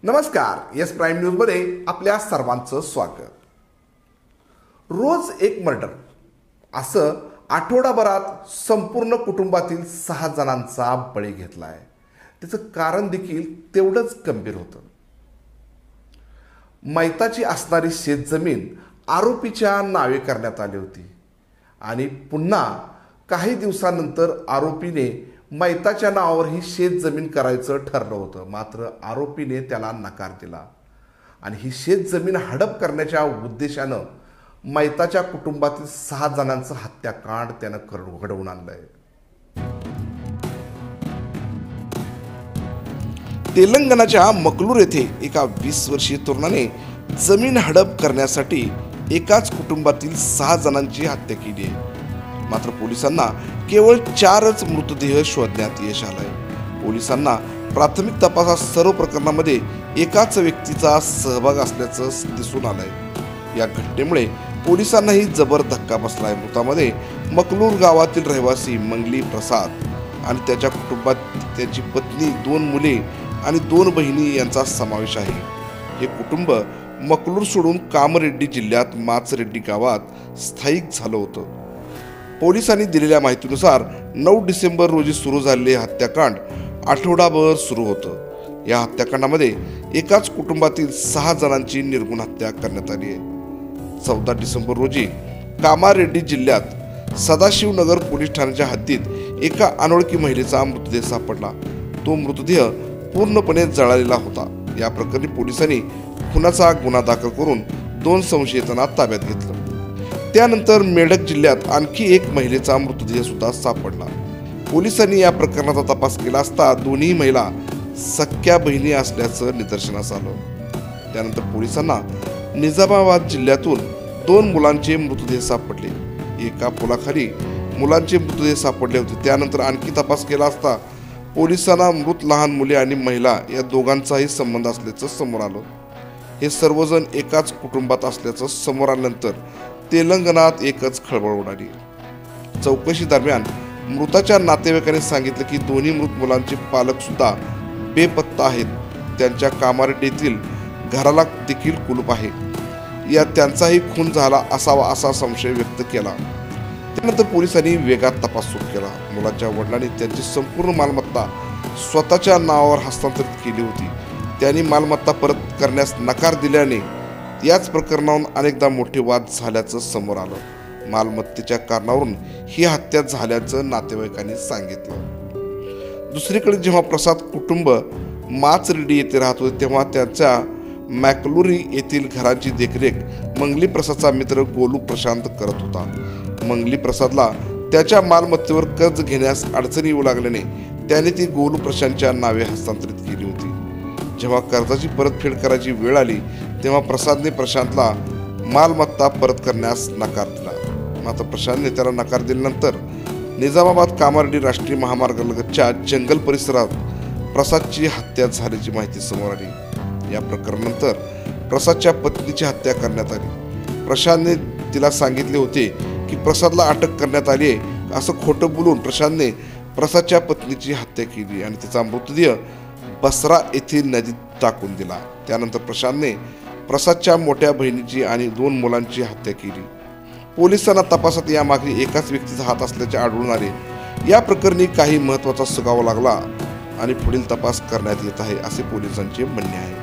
नमस्कार, yes prime न्यूजमध्ये आपल्या सर्वांचं स्वागत. रोज एक मर्डर असं आठवडाभरात संपूर्ण कुटुंबातील 6 जणांचा बळी घेतलाय. त्याचं कारण देखील तेवढंच गंभीर होतं. मैताची असणारी शेतजमीन आरोपीच्या नावे करण्यात आली होती आणि पुन्हा काही दिवसानंतर आरोपीने मैताच्या नावावर ही शेतजमीन करायचं ठरलं होतं. मात्र आरोपीने त्याला नकार दिला आणि ही शेतजमीन हडप करण्याच्या उद्देशानं मैताच्या कुटुंबातील 6 जणांचं हत्याकांड त्यानं घडवून आणलंय. तेलंगणाच्या मकलूर येथे एका 20 वर्षीय तरुणाने जमीन हडप करण्यासाठी एकाच कुटुंबातील 6 जणांची हत्या केली आहे. मात्र पोलिसांना केवळ 4च मृतदेह शोधण्यात यश आलंय. पोलिसांना प्राथमिक तपासात सर्व प्रकरणामध्ये एकाच व्यक्तीचा सहभाग असल्याचं दिसून आलंय. या घटनेमुळे पोलिसांनाही जबर धक्का बसलाय. मृतामध्ये मकलूर गावातील रहिवासी मंगली प्रसाद आणि त्याच्या कुटुंबात त्याची पत्नी, 2 मुले आणि 2 बहिणी यांचा समावेश आहे. हे कुटुंब मकलूर सोडून कामारेड्डी जिल्ह्यात माचरेड्डी गावात स्थायिक झालं होतं. पोलिसांनी दिलेल्या माहितीनुसार 9 डिसेंबर रोजी सुरू झालेले हत्याकांड आठवडाभर सुरू होतं. या हत्याकांडामध्ये एकाच कुटुंबातील 6 जणांची निर्गुण हत्या करण्यात आली आहे. 14 डिसेंबर रोजी कामारेड्डी जिल्ह्यात सदाशिवनगर पोलीस ठाण्याच्या हद्दीत एका अनोळखी महिलेचा मृतदेह सापडला. तो मृतदेह पूर्णपणे जळालेला होता. या प्रकरणी पोलिसांनी खुनाचा गुन्हा दाखल करून 2 संशयितांना ताब्यात घेतलं. त्यानंतर मेडक जिल्ह्यात आणखी एक महिलेचा मृतदेह सुद्धा सापडला. पोलिसांनी या प्रकरणाचा तपास केला असता दोन्ही महिला सख्या बहिणी असल्याचं निदर्शनास आलं. त्यानंतर पोलिसांना निजामाबाद जिल्ह्यातून 2 मुलांचे मृतदेह सापडले. एका पुलाखाली मुलांचे मृतदेह सापडले होते. त्यानंतर आणखी तपास केला असता पोलिसांना मृत लहान मुले आणि महिला या दोघांचाही संबंध असल्याचं समोर आलं. हे सर्वजण एकाच कुटुंबात असल्याचं समोर आल्यानंतर तेलंगणात एकच खळबळ उडाली. चौकशी दरम्यान मृताच्या नातेवाईकांनी सांगितलं की दोन्ही मृत मुलांचे पालक सुद्धा बेपत्ता आहेत. त्यांच्या कामारेड्डीतील घराला देखील कुलूप आहे. या त्यांचाही खून झाला असावा असा संशय व्यक्त केला. त्यानंतर पोलिसांनी वेगात तपास सुरू केला. मुलांच्या वडिलांनी त्यांची संपूर्ण मालमत्ता स्वतःच्या नावावर हस्तांतरित केली होती. त्यांनी मालमत्ता परत करण्यास नकार दिल्याने याच प्रकरणावरून अनेकदा मोठे वाद झाल्याचं समोर आलं. मालमत्तेच्या कारणावरून ही हत्या झाल्याचं नातेवाईकांनी सांगितलं. दुसरीकडे जेव्हा प्रसाद कुटुंब माचरेड्डी येथे राहत होते तेव्हा त्यांच्या मॅकलुरी येथील घराची देखरेख मंगली प्रसादचा मित्र गोलू प्रशांत करत होता. मंगली प्रसादला त्याच्या मालमत्तेवर कर्ज घेण्यास अडचणी येऊ लागल्याने त्याने ती गोलू प्रशांतच्या नावे हस्तांतरित केली होती. जेव्हा कर्जाची परतफेड करायची वेळ आली तेव्हा प्रसादने प्रशांतला मालमत्ता परत करण्यास नकार दिला. मात्र प्रशांतने त्याला नकार दिल्यानंतर निजामाबाद कामारेड्डी राष्ट्रीय महामार्गालगतच्या जंगल परिसरात प्रसादची हत्या झाल्याची माहिती समोर आली. या प्रकरणानंतर प्रसादच्या पत्नीची हत्या करण्यात आली. प्रशांतने तिला सांगितले होते की प्रसादला अटक करण्यात आली आहे असं खोटं बोलून प्रशांतने प्रसादच्या पत्नीची हत्या केली आणि तिचा मृतदेह बसरा येथील नदीत टाकून दिला. त्यानंतर प्रशांतने प्रसादच्या मोठ्या बहिणीची आणि 2 मुलांची हत्या केली. पोलिसांना तपासात यामागे एकाच व्यक्तीचा हात असल्याचे आढळून आले. या प्रकरणी काही महत्त्वाचा सुगावा लागला आणि पुढील तपास करण्यात येत आहे असे पोलिसांचे म्हणणे आहे.